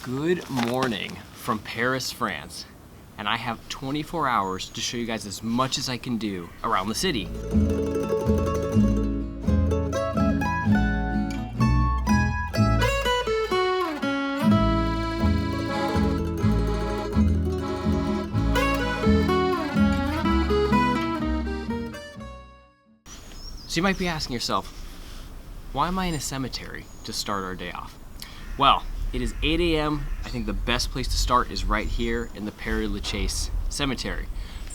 Good morning from Paris, France, and I have 24 hours to show you guys as much as I can do around the city. So you might be asking yourself, why am I in a cemetery to start our day off? Well, it is 8 a.m. I think the best place to start is right here in the Pere-Lachaise Cemetery,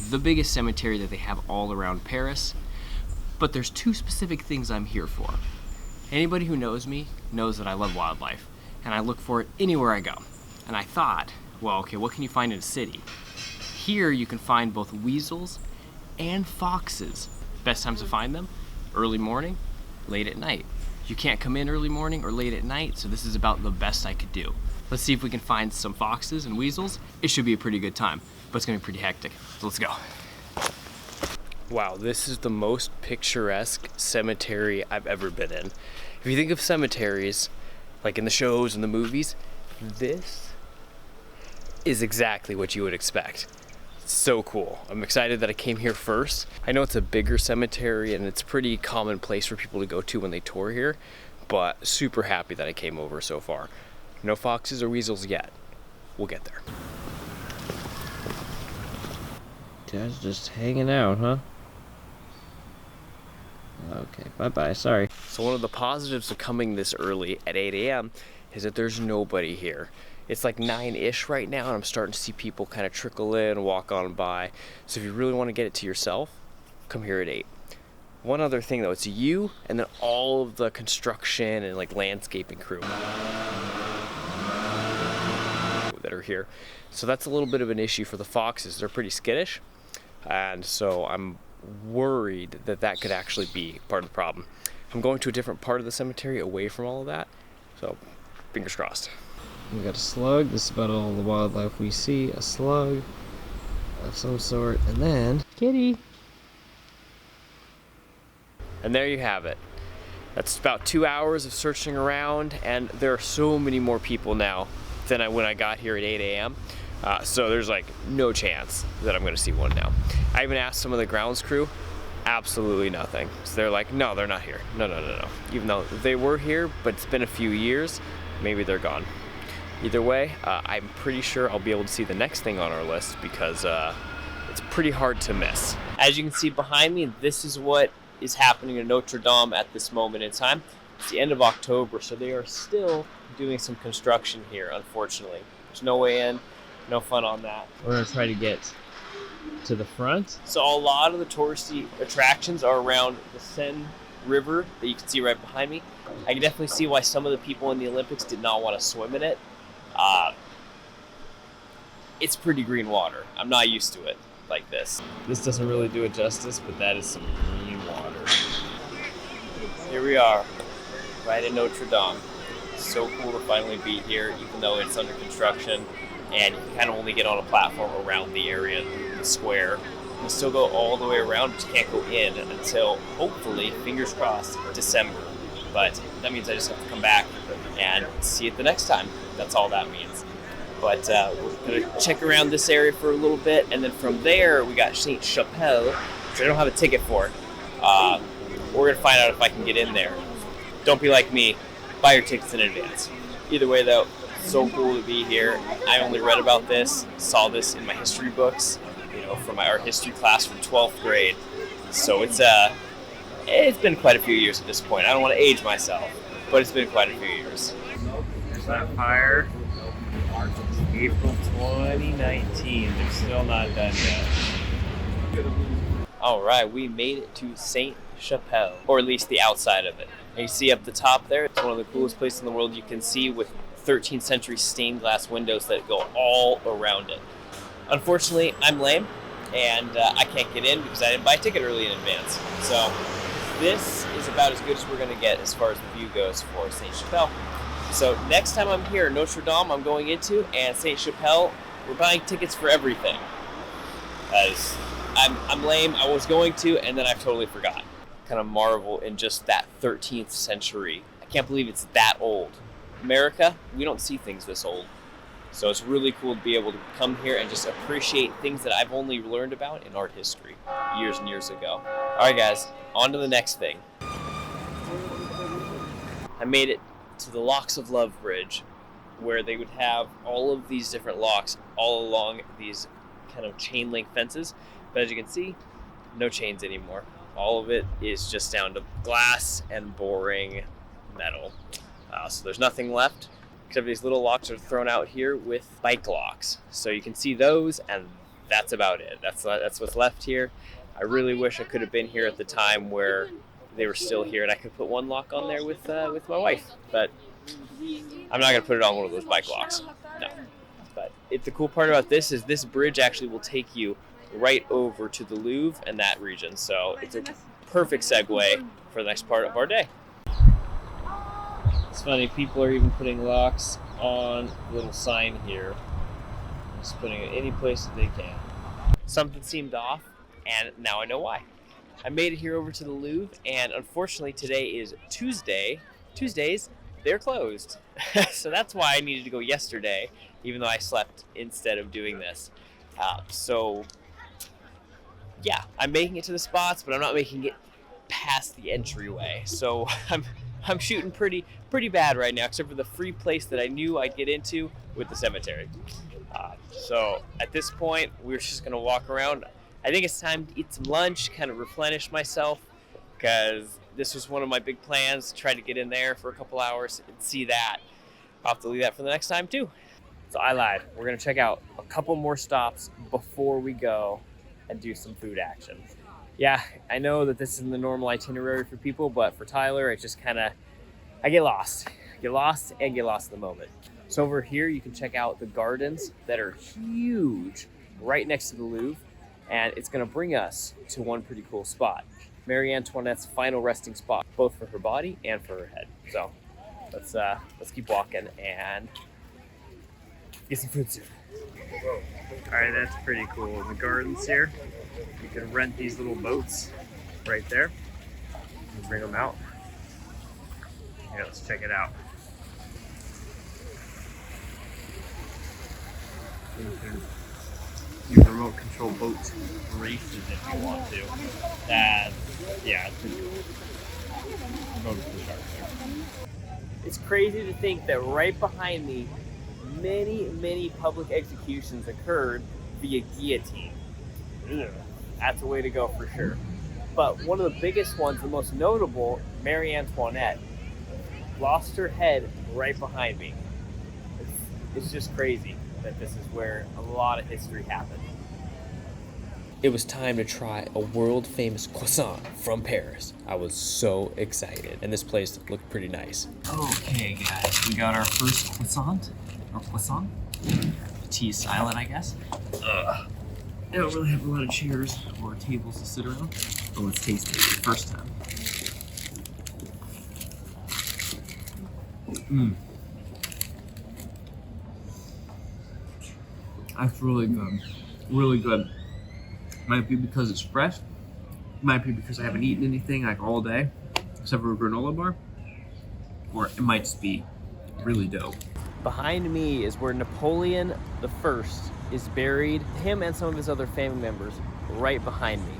the biggest cemetery that they have all around Paris. But there's two specific things I'm here for. Anybody who knows me knows that I love wildlife, and I look for it anywhere I go. And I thought, well, okay, what can you find in a city? Here you can find both weasels and foxes. Best times to find them? Early morning, late at night. You can't come in early morning or late at night, so this is about the best I could do. Let's see if we can find some foxes and weasels. It should be a pretty good time, but it's gonna be pretty hectic. So let's go. Wow, this is the most picturesque cemetery I've ever been in. If you think of cemeteries, like in the shows and the movies, this is exactly what you would expect. So cool. I'm excited that I came here first. I know it's a bigger cemetery and it's a pretty common place for people to go to when they tour here, but super happy that I came over so far. No foxes or weasels yet. We'll get there. Guys just hanging out, huh? Okay, bye-bye, sorry. So one of the positives of coming this early at 8 a.m. is that there's nobody here. It's like 9-ish right now, and I'm starting to see people kind of trickle in, walk on by. So if you really want to get it to yourself, come here at 8. One other thing though, it's you and then all of the construction and like landscaping crew that are here. So that's a little bit of an issue for the foxes. They're pretty skittish, and so I'm worried that that could actually be part of the problem. I'm going to a different part of the cemetery away from all of that, so fingers crossed. We got a slug. This is about all the wildlife we see. A slug of some sort. And then kitty. And there you have it. That's about 2 hours of searching around, and there are so many more people now than when I got here at 8 a.m. So there's like no chance that I'm gonna see one now. I even asked some of the grounds crew, absolutely nothing. So they're like, no, they're not here. No. Even though they were here, but it's been a few years, maybe they're gone. Either way, I'm pretty sure I'll be able to see the next thing on our list because it's pretty hard to miss. As you can see behind me, this is what is happening in Notre-Dame at this moment in time. It's the end of October, so they are still doing some construction here, unfortunately. There's no way in, no fun on that. We're gonna try to get to the front. So a lot of the touristy attractions are around the Seine River that you can see right behind me. I can definitely see why some of the people in the Olympics did not want to swim in it. It's pretty green water. I'm not used to it like this. This doesn't really do it justice, but that is some green water. Here we are, right in Notre-Dame. So cool to finally be here, even though it's under construction, and you can kind of only get on a platform around the area, the square. You still go all the way around, but you can't go in until, hopefully, fingers crossed, December. But that means I just have to come back and see it the next time. That's all that means. But we're gonna check around this area for a little bit, and then from there we got Sainte-Chapelle, which I don't have a ticket for. We're gonna find out if I can get in there. Don't be like me, buy your tickets in advance. Either way though, so cool to be here. I only read about this, saw this in my history books, from my art history class from 12th grade. So it's been quite a few years at this point. I don't want to age myself, but it's been quite a few years. There's that fire. April 2019. They're still not done yet. All right, we made it to Sainte-Chapelle, or at least the outside of it. And you see up the top there, it's one of the coolest places in the world you can see, with 13th century stained glass windows that go all around it. Unfortunately, I'm lame, and I can't get in because I didn't buy a ticket early in advance. So this is about as good as we're going to get as far as the view goes for Sainte-Chapelle. So next time I'm here, Notre-Dame I'm going into, and Sainte-Chapelle, we're buying tickets for everything. As I'm lame, I was going to, and then I totally forgot. Kind of marvel in just that 13th century. I can't believe it's that old. America, we don't see things this old. So it's really cool to be able to come here and just appreciate things that I've only learned about in art history years and years ago. All right, guys, on to the next thing. I made it to the Locks of Love Bridge, where they would have all of these different locks all along these kind of chain link fences. But as you can see, no chains anymore. All of it is just down to glass and boring metal. So there's nothing left except these little locks are thrown out here with bike locks. So you can see those, and that's about it. That's what's left here. I really wish I could have been here at the time where they were still here and I could put one lock on there with my wife. But I'm not going to put it on one of those bike locks. No. But the cool part about this is this bridge actually will take you right over to the Louvre and that region. So it's a perfect segue for the next part of our day. It's funny, people are even putting locks on a little sign here. Just putting it any place that they can. Something seemed off, and now I know why. I made it here over to the Louvre, and unfortunately today is Tuesday. Tuesdays, they're closed. So that's why I needed to go yesterday, even though I slept instead of doing this. So yeah, I'm making it to the spots, but I'm not making it past the entryway. So I'm shooting pretty bad right now, except for the free place that I knew I'd get into with the cemetery. So at this point, we're just gonna walk around. I think it's time to eat some lunch, kind of replenish myself, because this was one of my big plans, to try to get in there for a couple hours and see that. I'll have to leave that for the next time too. So I lied. We're gonna check out a couple more stops before we go and do some food action. Yeah, I know that this isn't the normal itinerary for people, but for Tyler, it's just kind of, I get lost. Get lost and get lost in the moment. So over here, you can check out the gardens that are huge right next to the Louvre, and it's gonna bring us to one pretty cool spot. Marie Antoinette's final resting spot, both for her body and for her head. So let's keep walking and get some food soon. All right, that's pretty cool. The gardens here, you can rent these little boats right there and bring them out. Yeah, let's check it out. You can do remote control boat races if you want to. Yeah, it's pretty cool. Go to the shark there. It's crazy to think that right behind me, many public executions occurred via guillotine. Ugh, that's a way to go for sure. But one of the biggest ones, the most notable, Marie Antoinette, lost her head right behind me. It's just crazy that this is where a lot of history happened. It was time to try a world-famous croissant from Paris. I was so excited, and this place looked pretty nice. Okay, guys, we got our first croissant. The T is silent, I guess. I don't really have a lot of chairs or tables to sit around, but let's taste it the first time. That's really good. Really good. Might be because it's fresh. Might be because I haven't eaten anything like all day, except for a granola bar. Or it might just be really dope. Behind me is where Napoleon I is buried. Him and some of his other family members right behind me.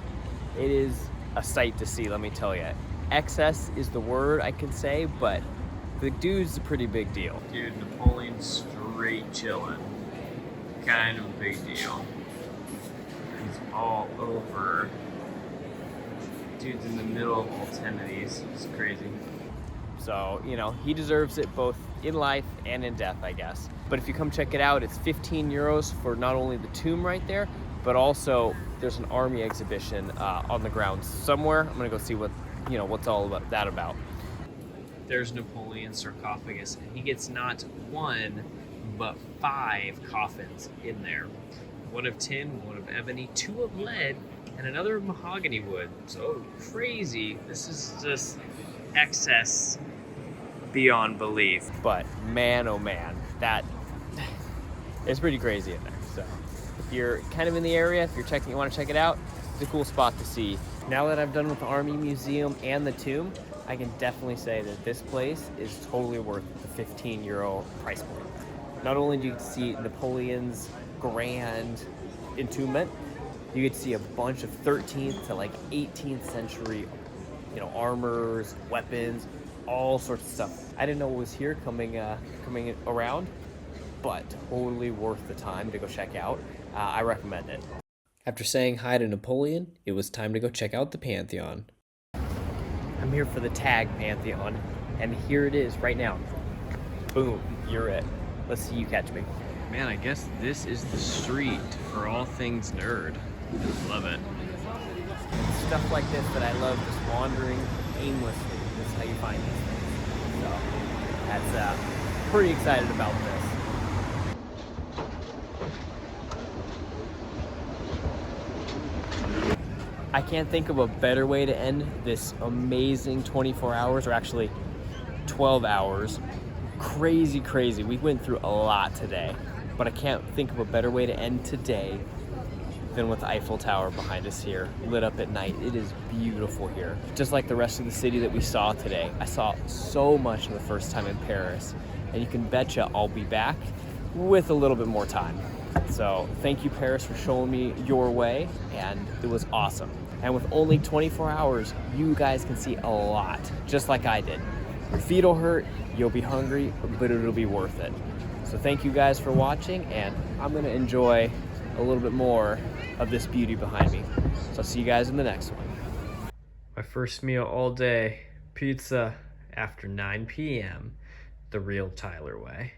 It is a sight to see, let me tell you. Excess is the word I can say, but the dude's a pretty big deal. Dude, Napoleon's straight chilling. Kind of a big deal. He's all over. Dude's in the middle of all 10 of these. It's crazy. So, you know, he deserves it both in life and in death, I guess. But if you come check it out, it's 15 euros for not only the tomb right there, but also there's an army exhibition on the grounds somewhere. I'm gonna go see what's all about that about. There's Napoleon's sarcophagus, and he gets not one, but 5 coffins in there. One of tin, one of ebony, 2 of lead, and another of mahogany wood. So crazy. This is just excess beyond belief. But man, oh man, that is pretty crazy in there. So if you're kind of in the area, if you want to check it out, it's a cool spot to see. Now that I've done with the Army Museum and the tomb, I can definitely say that this place is totally worth the 15 euro price point. Not only do you get to see Napoleon's grand entombment, you get to see a bunch of 13th to like 18th century, you know, armors, weapons, all sorts of stuff. I didn't know what was here coming around, but totally worth the time to go check out. I recommend it. After saying hi to Napoleon, it was time to go check out the Pantheon. I'm here for the tag Pantheon, and here it is right now. Boom, you're it. Let's see you catch me. Man, I guess this is the street for all things nerd. Love it. It's stuff like this that I love, just wandering aimlessly. That's how you find these things. So that's pretty excited about this. I can't think of a better way to end this amazing 24 hours, or actually 12 hours. Crazy, crazy. We went through a lot today, but I can't think of a better way to end today than with the Eiffel Tower behind us here, lit up at night. It is beautiful here. Just like the rest of the city that we saw today. I saw so much for the first time in Paris, and you can betcha I'll be back with a little bit more time. So thank you, Paris, for showing me your way, and it was awesome. And with only 24 hours, you guys can see a lot, just like I did. Your feet will hurt, you'll be hungry, but it'll be worth it. So thank you guys for watching, and I'm gonna enjoy a little bit more of this beauty behind me. So I'll see you guys in the next one. My first meal all day, pizza after 9 p.m. the real Tyler way.